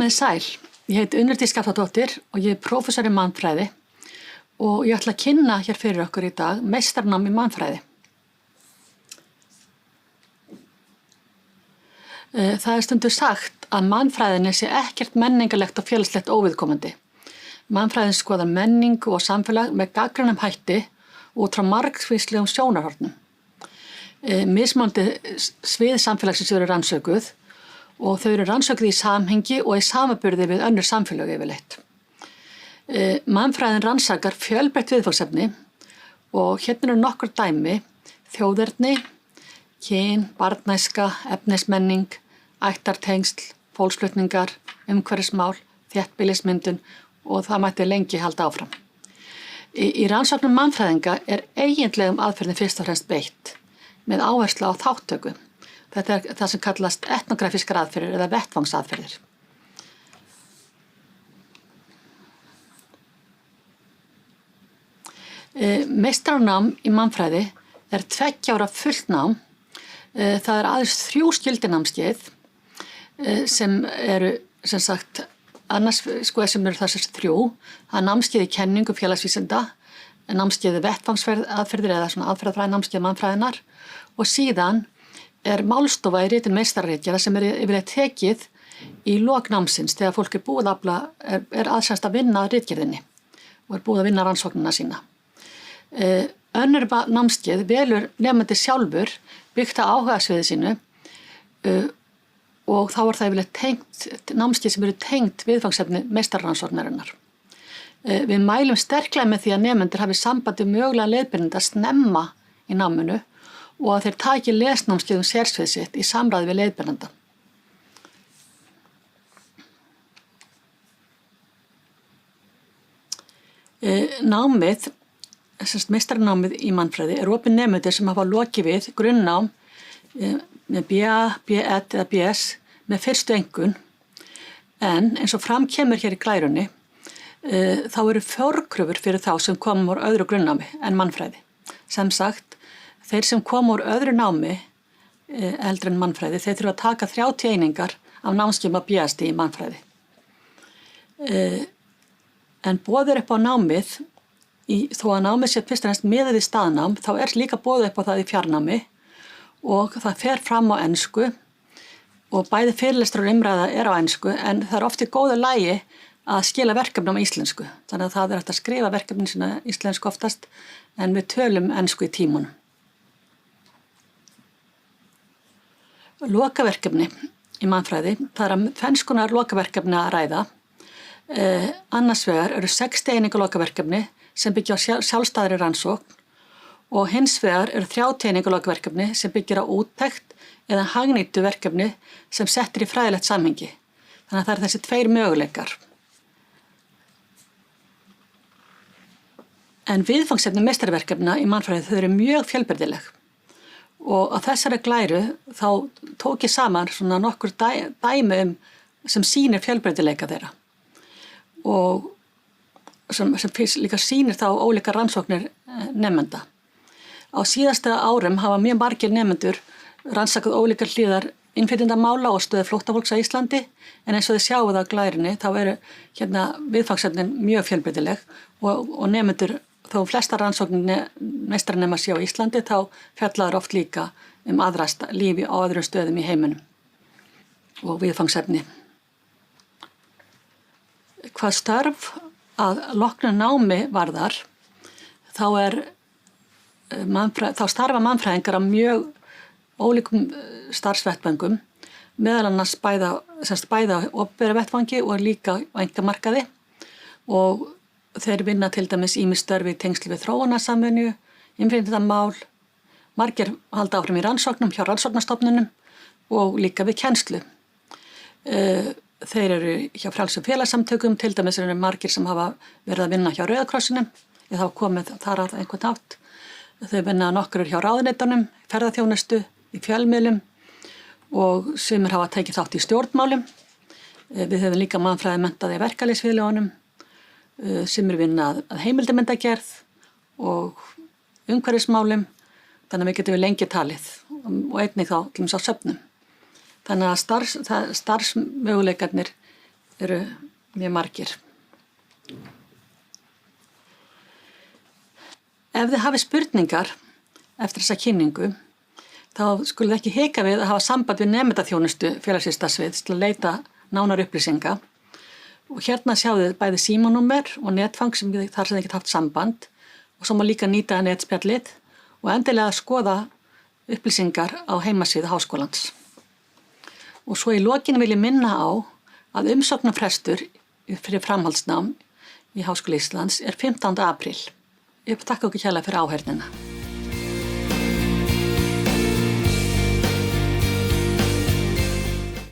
Komiði sæl, ég heiti Unnur Dís Skafladóttir og ég prófessor í mannfræði og ég ætla að kynna hér fyrir okkur í dag meistarnám í mannfræði. Það stundum sagt að mannfræðinni sé ekkert menningarlegt og félagslegt óviðkomandi. Mannfræðin skoðar menningu og samfélag með gagnrýnum hætti út frá margvíslegum sjónarhornum. Mismunandi svið samfélagsins eru rannsökuð og þau eru rannsökuð í samhengi og í samanburði við önnur samfélög yfirleitt. Mannfræðin rannsakar fjölbreytt viðfangsefni og hérna eru nokkur dæmi: þjóðerni, kyn, barnæska, efnismenning, ættartengsl, fólksflutningar, umhverfismál, þéttbýlismyndun og það mætti lengi halda áfram. Í rannsóknum mannfræðinga er eiginlegum aðferðin fyrst og fremst beitt með áherslu á þátttöku. Þetta er það sem kallast etnografískar aðferðir eða vettvangsaðferðir. Meistararnám í mannfræði er 2 ára fullt nám. Það er aðeins 3 skyldinámskeið sem eru sem sagt annars sem eru þessar 3. Það er námskeið í kenningu félagsvísinda, námskeið í vettvangsaðferðir eða svona aðferðafræði námskeið mannfræðinnar og síðan er málstofa í ritin meistararitgerða sem er yfirleitt tekið í lok námsins þegar fólk er búið er aðsennst að vinna að ritgerðinni og er búið að vinna rannsóknina sína. Önnur námskeið velur nemandi sjálfur byggt á áhugasviði sínu og þá er það yfirleitt tengt námskeið sem eru tengt viðfangsefni meistararannsóknarinnar. Við mælum sterklega með því að nemendur hafi sambandi mögulega leiðbeinanda snemma í náminu og að þeir taki lesnámskeið sérsvið sitt í samráði við leiðbeinanda. Námið, meistaranámið í mannfræði, er opið nemendur sem hafa lokið við grunnnám með BA, B1 eða BS með fyrstu einkunn, en eins og fram kemur hér í glærunni, þá eru forkröfur fyrir þá sem komum úr öðru grunnnámi en mannfræði. Sem sagt, þeir sem koma úr öðru námi eldri en mannfræði, þeir þurfa að taka 30 einingar af námskeiðum á BS-stigi í mannfræði. En boðið upp á námið, þó að námið sé fyrst og fremst miðað við staðnám, þá er líka boðið upp á það í fjarnámi og það fer fram á ensku og bæði fyrirlestrar og umræða er á ensku, en það er oft í góðu lagi að skila verkefnum á íslensku. Þannig að það er hægt að skrifa verkefnin sína íslensku oftast, en við tölum ensku í tímunum. Lokaverkefni í mannfræði, það er að 2 konar lokaverkefni að ræða. Annars vegar eru 60 eininga lokaverkefni sem byggja á sjálfstæðri rannsókn og hins vegar eru 30 eininga lokaverkefni sem byggir á úttekt eða hagnýtu verkefni sem settir í fræðilegt samhengi. Þannig að það eru þessi 2 möguleikar. En viðfangsefni meistaraverkefna í mannfræði þau eru mjög fjölbreytileg. Og á þessari glæru þá tók ég saman svona nokkur dæmi sem sýnir fjölbreytileika þeirra og sem líka sýnir þá ólíkar rannsóknir nemenda. Á síðasta árum hafa mjög margir nemendur rannsakað ólíkar hliðar innflytjendamála og stöðu flóttafólks á Íslandi, en eins og þið sjáuð á glærunni þá eru viðfangsefnin mjög fjölbreytileg og nemendur, þó flestar rannsóknir meistaranema sé á Íslandi, þá fjallaður oft líka aðra lífi á öðrum stöðum í heiminum og viðfangsefni. Hvað störf að loknu námi varðar, þá starfa mannfræðingar á mjög ólíkum starfsvettvöngum, meðal annars bæði á opinberum vettvangi og líka á einkamarkaði og þeir vinna til dæmis ýmis störf í tengsli við þróunarsamvinnu, innflytjendamál, margir halda áfram í rannsóknum hjá rannsóknarstofnunum og líka við kennslu. Þeir eru hjá frjálsum félagssamtökum, til dæmis eru margir sem hafa verið að vinna hjá Rauða krossinum, eða hafa komið þar að einhvern hátt. Þau vinna nokkur hjá ráðuneytunum, ferðaþjónustu, í fjölmiðlum og sumir hafa tekið þátt í stjórnmálum. Við höfum líka mannfræði menntaði í verkalýðsfélögunum, sumir vinna að heimildarmyndagerð og umhverfismálum, þannig að við getum lengi talið og einnig þá til dæmis á söfnum. Þannig að starfsmöguleikarnir eru mjög margir. Ef þið hafið spurningar eftir þessa kynningu, þá skuluð ekki hika við að hafa samband við nemendaþjónustu félagsvísindasviðs til að leita nánar upplýsinga. Og hérna sjáðu þið bæði símanúmer og netfang þar sem þið geta haft samband og svo má líka nýta netspjallið og endilega skoða upplýsingar á heimasíðu Háskólans. Og svo í lokin vil ég minna á að umsóknarfrestur fyrir framhaldsnám í Háskóla Íslands er 15. apríl. Ég þakka ykkur kærlega fyrir áheyrnina.